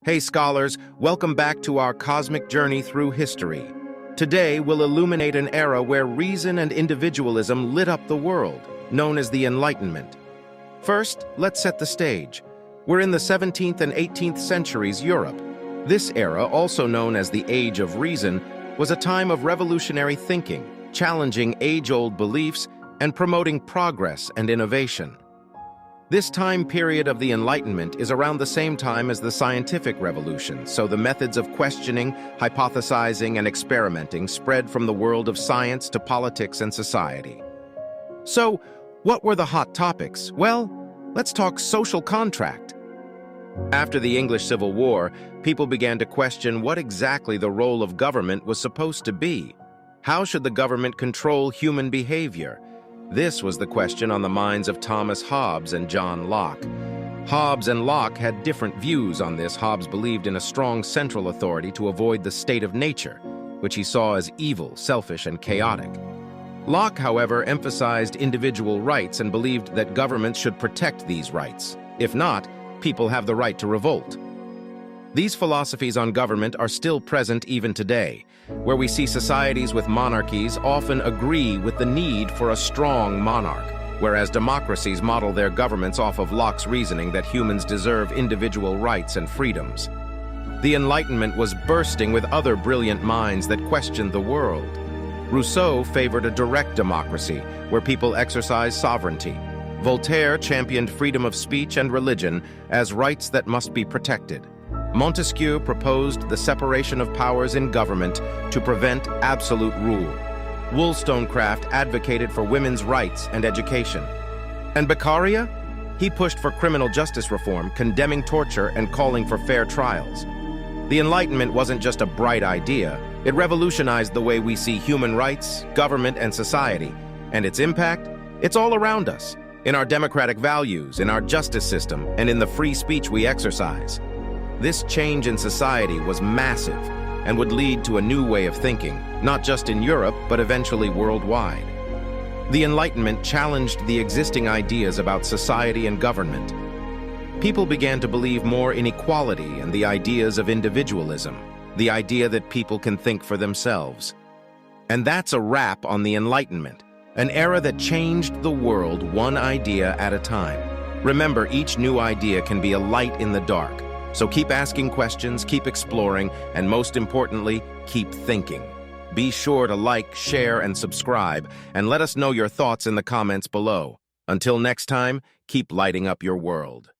Hey scholars, welcome back to our cosmic journey through history. Today we'll illuminate an era where reason and individualism lit up the world, known as the Enlightenment. First, let's set the stage. We're in the 17th and 18th centuries Europe. This era, also known as the Age of Reason, was a time of revolutionary thinking, challenging age-old beliefs and promoting progress and innovation. This time period of the Enlightenment is around the same time as the scientific revolution, so the methods of questioning, hypothesizing, and experimenting spread from the world of science to politics and society. So, what were the hot topics? Well, let's talk social contract. After the English Civil War, people began to question what exactly the role of government was supposed to be. How should the government control human behavior? This was the question on the minds of Thomas Hobbes and John Locke. Hobbes and Locke had different views on this. Hobbes believed in a strong central authority to avoid the state of nature, which he saw as evil, selfish, and chaotic. Locke, however, emphasized individual rights and believed that governments should protect these rights. If not, people have the right to revolt. These philosophies on government are still present even today, where we see societies with monarchies often agree with the need for a strong monarch, whereas democracies model their governments off of Locke's reasoning that humans deserve individual rights and freedoms. The Enlightenment was bursting with other brilliant minds that questioned the world. Rousseau favored a direct democracy, where people exercise sovereignty. Voltaire championed freedom of speech and religion as rights that must be protected. Montesquieu proposed the separation of powers in government to prevent absolute rule. Wollstonecraft advocated for women's rights and education. And Beccaria? He pushed for criminal justice reform, condemning torture and calling for fair trials. The Enlightenment wasn't just a bright idea. It revolutionized the way we see human rights, government, and society. And its impact? It's all around us, in our democratic values, in our justice system, and in the free speech we exercise. This change in society was massive and would lead to a new way of thinking, not just in Europe, but eventually worldwide. The Enlightenment challenged the existing ideas about society and government. People began to believe more in equality and the ideas of individualism, the idea that people can think for themselves. And that's a wrap on the Enlightenment, an era that changed the world one idea at a time. Remember, each new idea can be a light in the dark. So keep asking questions, keep exploring, and most importantly, keep thinking. Be sure to like, share, and subscribe, and let us know your thoughts in the comments below. Until next time, keep lighting up your world.